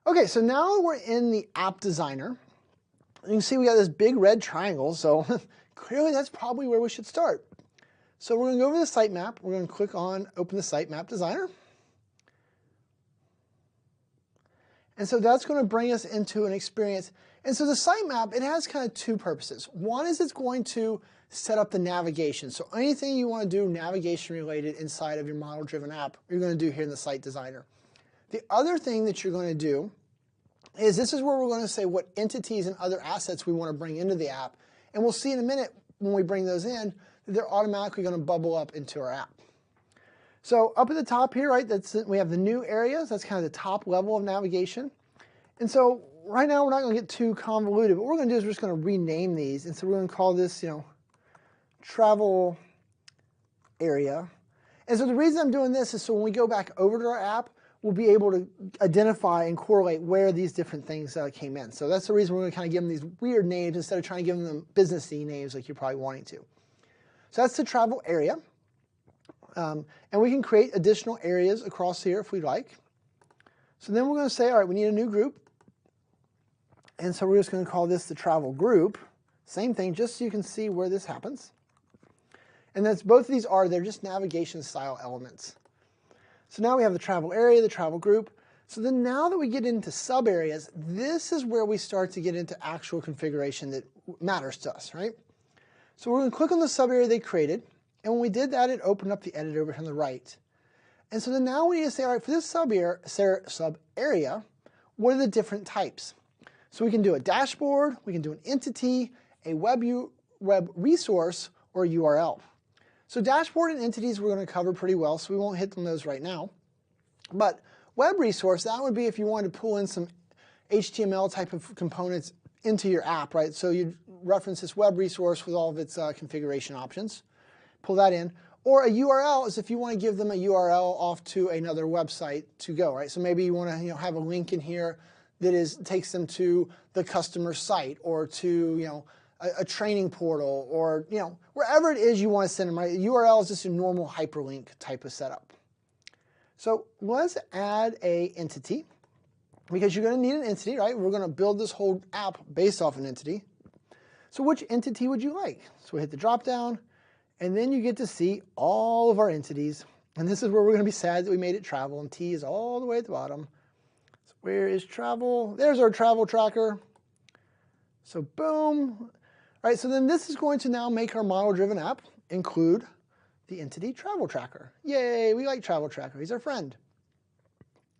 Okay, so now we're in the app designer. You can see we got this big red triangle, so clearly that's probably where we should start. So we're going to go over the sitemap. We're going to click on Open the Sitemap Designer. And so that's going to bring us into an experience. And so the sitemap, it has kind of two purposes. One is it's going to set up the navigation. So anything you want to do navigation related inside of your model-driven app, you're going to do here in the site designer. The other thing that you're going to do is this is where we're going to say what entities and other assets we want to bring into the app. And we'll see in a minute when we bring those in that they're automatically going to bubble up into our app. So up at the top here, right, we have the new areas. That's kind of the top level of navigation. And so right now we're not going to get too convoluted, but what we're going to do is we're just going to rename these. And so we're going to call this, travel area. And so the reason I'm doing this is so when we go back over to our app, we'll be able to identify and correlate where these different things came in. So that's the reason we're going to kind of give them these weird names instead of trying to give them businessy names like you're probably wanting to. So that's the travel area. And we can create additional areas across here if we'd like. So then we're going to say, all right, we need a new group. And so we're just going to call this the travel group. Same thing, just so you can see where this happens. And that's both of these they're just navigation style elements. So now we have the travel area, the travel group. So then now that we get into sub areas, this is where we start to get into actual configuration that matters to us, right? So we're going to click on the sub area they created. And when we did that, it opened up the editor over here on the right. And so then now we need to say, all right, for this sub area, what are the different types? So we can do a dashboard, we can do an entity, a web resource, or a URL. So dashboard and entities we're going to cover pretty well, so we won't hit on those right now. But web resource, that would be if you wanted to pull in some HTML type of components into your app, right? So you'd reference this web resource with all of its configuration options. Pull that in. Or a URL is if you want to give them a URL off to another website to go, right? So maybe you want to have a link in here that takes them to the customer site or to a training portal or wherever it is you want to send them, right? A URL is just a normal hyperlink type of setup. So let's add a entity because you're going to need an entity, right? We're going to build this whole app based off an entity. So which entity would you like? So we hit the drop down. And then you get to see all of our entities. And this is where we're going to be sad that we made it travel. And T is all the way at the bottom. So where is travel? There's our travel tracker. So boom. All right, so then this is going to now make our model-driven app include the entity travel tracker. Yay, we like travel tracker. He's our friend.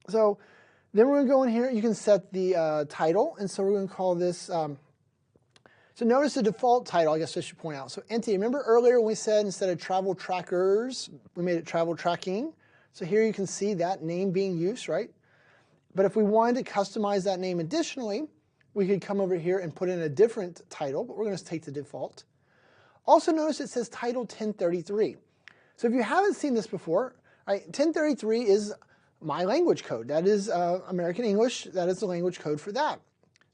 So then we're going to go in here. You can set the title. And so we're going to call this... So notice the default title, I guess I should point out. So entity, remember earlier when we said instead of travel trackers, we made it travel tracking. So here you can see that name being used, right? But if we wanted to customize that name additionally, we could come over here and put in a different title, but we're going to take the default. Also notice it says title 1033. So if you haven't seen this before, right, 1033 is my language code. That is American English. That is the language code for that.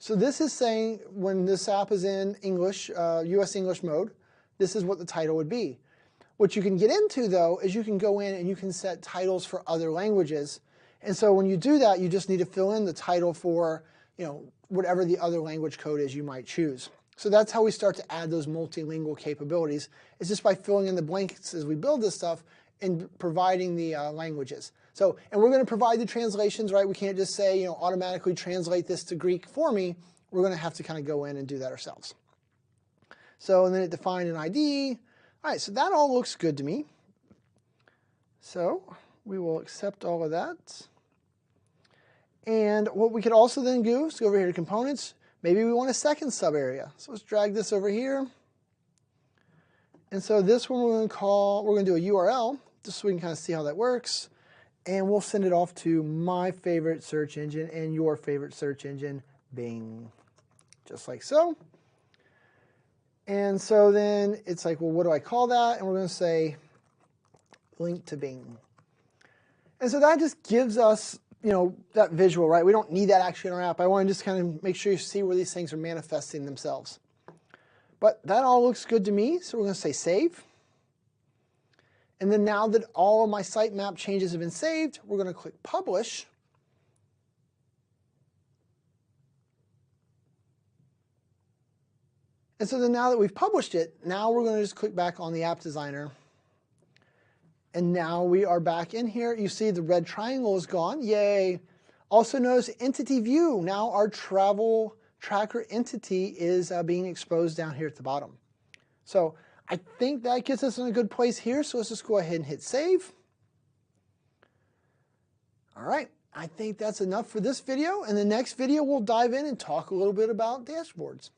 So this is saying when this app is in English, US English mode, this is what the title would be. What you can get into though is you can go in and you can set titles for other languages. And so when you do that, you just need to fill in the title for whatever the other language code is you might choose. So that's how we start to add those multilingual capabilities. It's just by filling in the blanks as we build this stuff and providing the languages. So, and we're going to provide the translations, right? We can't just say, automatically translate this to Greek for me. We're going to have to kind of go in and do that ourselves. So, and then it defined an ID. All right, so that all looks good to me. So we will accept all of that. And what we could also then do is go over here to components. Maybe we want a second sub area. So let's drag this over here. And so this one we're going to do a URL, just so we can kind of see how that works. And we'll send it off to my favorite search engine and your favorite search engine, Bing. Just like so. And so then it's like, well, what do I call that? And we're going to say link to Bing. And so that just gives us, that visual, right? We don't need that actually in our app. I want to just kind of make sure you see where these things are manifesting themselves. But that all looks good to me. So we're going to say save. And then now that all of my sitemap changes have been saved, we're going to click publish. And so then now that we've published it, now we're going to just click back on the app designer. And now we are back in here. You see the red triangle is gone. Yay. Also notice entity view. Now our travel tracker entity is being exposed down here at the bottom. So I think that gets us in a good place here. So let's just go ahead and hit save. All right. I think that's enough for this video. In the next video, we'll dive in and talk a little bit about dashboards.